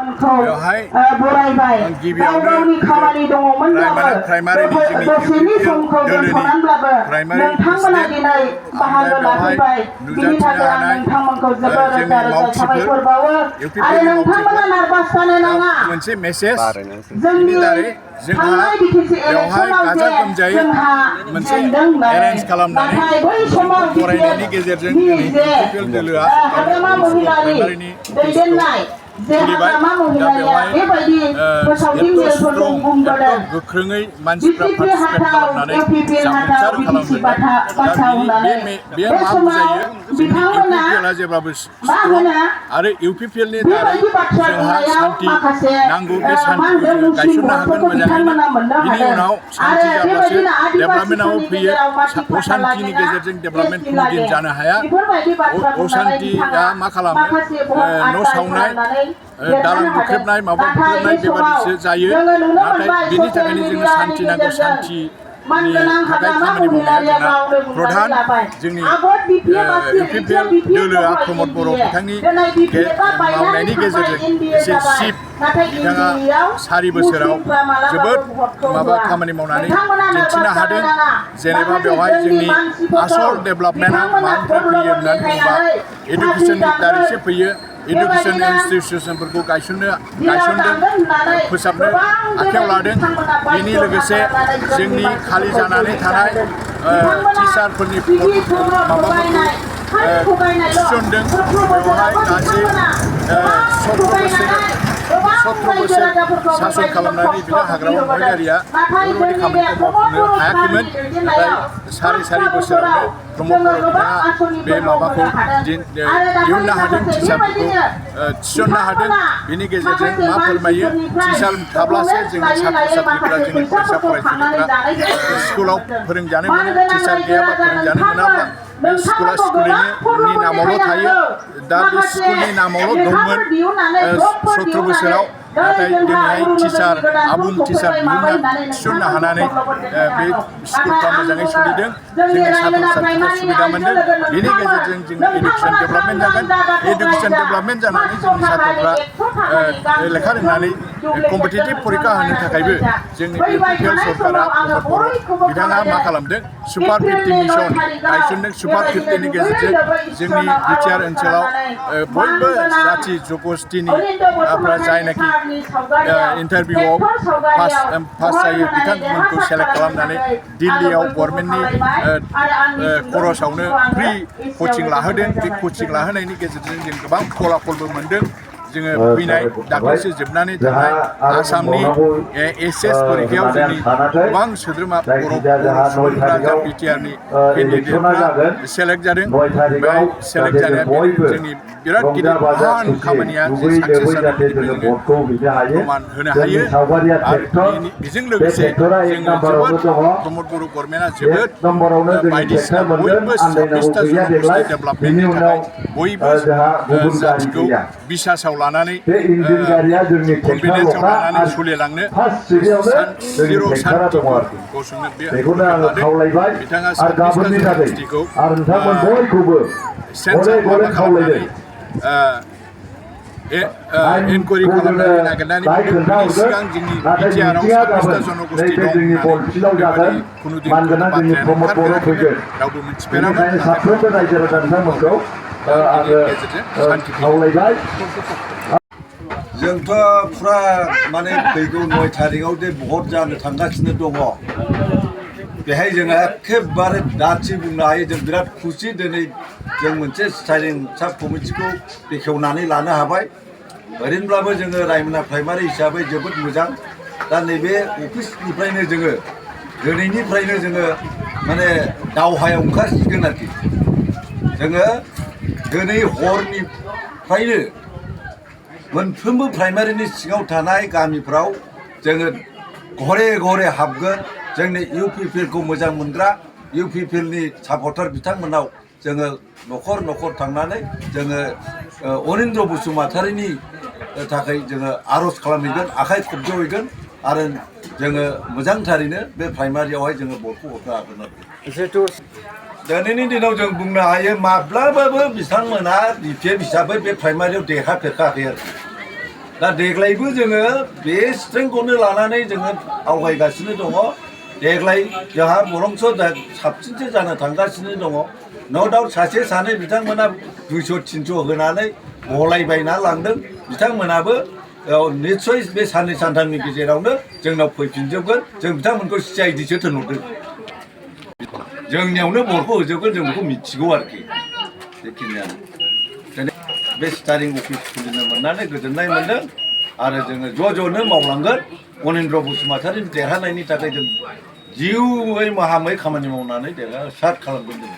बेवहाय गिबियावनो प्राइमारिनि जोंनि दोलोनि प्राइमारि प्रेसिडेन्ट ओमफ्राय बेवहाय नुजाथिनो हानाय जोंनि मावथिफोर इउपिपिएलनि मावथिफोर मोनसे मेसेज बिनि दारै जोंहा बेवहाय गाजा गोमजायै मोनसे एरेन्ज खालामनानै फरायनायनि गेजेरजों दिनै इउपिपिएल दोलोआ प्राइमारिनि खुलिबाय दा बेवहाय एथ' स्ट्रं एथ' गोख्रोङै मानसिफ्रा पार्टिसिपेट खालामनानै जाफुंसार खालामबाय दा बे मा बुजायो जोंनि इउपिपिएलआ जेब्लाबो स्ट्रं आरो इउपिपिएलनि दारै जोंहा सान्थि नांगौ बे सान्थिखौ जोङो गायसननो हागोन मोजाङैनो बिनि उनाव सान्थि जाब्लासो डेभेलपमेन्टआव फैयो असान्थिनि गेजेरजों डेभेलपमेन्ट कुनुदिन जानो हाया असान्थिया मा खालामो न' सावनाय दालां बुख्रेबनाय माबा बुख्रेबनाय बेबादिसो जायो नाथाय बेनि थाखायनो जोंनो सान्थि नांगौ सान्थिनि थाखाय खामानि मावनाया जोंना प्रधान जोंनि इउपिपिएल दोलोआ प्रमद बर' बिथांनि मावनायनि गेजेरजों एसे सिफ बिथाङा 4 बोसोराव जोबोद खामानि मावनानै दिन्थिनो हादों जेनेबा बेवहाय जोंनि आसल डेभेलपमेन्टआ मानिफ्राय फैयो होननानै बुङोबा इडुकेसननि दारैसो फैयो इडुकेसन इनस्टिटिउसनफोरखौ गायसनदों फोसाबनो आखायाव लादों बेनि लोगोसे जोंनि खालि जानानै थानाय टिचारफोरनि माबाफोरखौ थिसनदों बेवहाय गासै 17 बोसोर सासन खालामनानै बिना हाग्रामा महिलारिया बेफोरबायदि खामानिखौ मावफुंनो हायाखैमोन नाथाय सारि बोसोरावनो प्रमद बर' बिथाङा बे माबाखौ दिहुननो हादों टिचारफोरखौ थिसननो हादों बेनि गेजेरजों मा फोरमायो टिचार थाब्लासो जोंनि सात्र सात्रिफ्रा जोंनि फरायसा फरायसुलिफ्रा स्कुलाव फोरोंजानो मोनो टिचार गैयाबा फोरोंजानो मोनाब्ला बे स्कुला स्कुलनि नामावल' थायो दा बे स्कुलनि नामावल' दंमोन 17 बोसोराव नाथाय दिनैहाय टिचार आबुं टिचार थिसननो हानानै बे स्कुलफ्रा मोजाङै सोलिदों जोंनि सात्र सात्रिफ्रा सुबिदा मोनदों बेनि गेजेरजों जोंनि इडुकेसन डेभेलपमेन्ट जागोन इडुकेसन डेभेलपमेन्ट जानानै जोंनि सात्रफ्रा लेखा रोंनानै कम्पिटिटिभ परिखा होनो थाखायबो जोंनि इउपिपिएल सरकारा प्रमद बर' बिथाङा मा खालामदों सुपार 50 मिशन गायसनदों सुपार 50नि गेजेरजों जोंनि बिटिआर ओनसोलाव बयबो जाथि जगस्थिनि जायनाखि इन्टारभिउआव पास जायो बिथांमोनखौ सेलेक्ट खालामनानै दिल्लीयाव गभर्नमेन्टनि खरसावनो फ्रि कचिं लाहोदों बे कचिं लाहोनायनि गेजेरजों जों गोबां फलाफलबो मोनदों जोङो फैनाय दाख्लैसो जोबनानै थांनाय आसामनि एसएस परिखायाव जोंनि गोबां सोद्रोमा बर' सुबुंफ्रा जा बिटिआरनि केन्डिडेटफ्रा सेलेक्ट जादों बेहाय सेलेक्ट जानाया जोंनि बिराद गिदिर महान खामानिया जे साक्सेस जादों बेनिफ्राय जोङो प्रमान होनो हायो आरो बेजों लोगोसे जोङो जोबोद प्रमद बर' गभर्नमेन्टआ जोबोद बायदिसिना बयबो 26टा जनगोष्ठी डेभेलपमेन्टनि थाखाय बयबो जाथिखौ बिसासाव लानानै कनफिडेन्सआव लानानै सोलिलांनो जिर' सान्तिखौ गसंनो बे लादों बिथाङा 26टा जनगोष्ठीखौ सेन्सार माबा खालामनानै इनकुवारि खालामनानै नागिरनानै मोनदों बिनि सिगां जोंनि बिटिआरआव 26टा जनगोष्ठी दं होननानै बेबादि खुनुदिन बाथ्रायानो ओंखारफेराखैमोन रावबो मिथिफेरामोन जोंथ' फुरा माने फैगौ 9 तारिखआव दे भट जानो थांगासिनो दङ बेहाय जोङो एखेबारे दाथि बुंनो हायो जों बिराद खुसि दिनै जों मोनसे स्टाइलिं साब कमिटिखौ बेखेवनानै लानो हाबाय ओरैनोब्लाबो जोङो रायमना प्राइमारि हिसाबै जोबोद मोजां दा नैबे अफिसनिफ्रायनो जोङो दिनैनिफ्रायनो जोङो माने दावहायाव ओंखारसिगोन आरोखि जोङो दिनै हरनिफ्रायनो मोनफ्रोमबो प्राइमारिनि सिङाव थानाय गामिफ्राव जोङो घरे घरे हाबगोन जोंनि इउपिपिएलखौ मोजां मोनग्रा इउपिपिएलनि सापर्टार बिथांमोनाव जोङो न'खर न'खर थांनानै जोङो अनिन्द्र बसुमतारीनि थाखाय जोङो आर'ज खालामहैगोन आखाइ खबज'हैगोन आरो जोङो मोजांथारैनो बे प्राइमारियावहाय जोङो भटखौ हरनो हागोन जिहेतु दिनैनि दिनाव जों बुंनो हायो माब्लाबाबो बिथांमोना बिपिएफ हिसाबै बे प्राइमारियाव देरहाफेरखायाखै आरोखि दा देग्लायबो जोङो बे स्ट्रेंथखौनो लानानै जोङो आवगायगासिनो दङ देग्लाय जोंहा बरंस' दा साबसिनसो जानो थांगासिनो दङ न' डाउट सासे सानै बिथांमोना 200-300 होनानै गलायबायना लांदों बिथांमोनाबो निस्सय बे साननै सानथामनि गेजेरावनो जोंनाव फैफिनजोबगोन जों बिथांमोनखौ CIDसो थिनहरदों जोंनियावनो भटखौ होजोबगोन जों बेखौ मिथिगौ आरोखि बेखिनियानो बे स्टारिं अफिस खुलिनो मोननानै गोजोननाय मोनदों आरो जोङो ज'नो मावलांगोन अनिन्द्र बसुमतारिनि देरहानायनि थाखाय जों जिउयै माहामै खामानि मावनानै देरहासार खालामगोन जों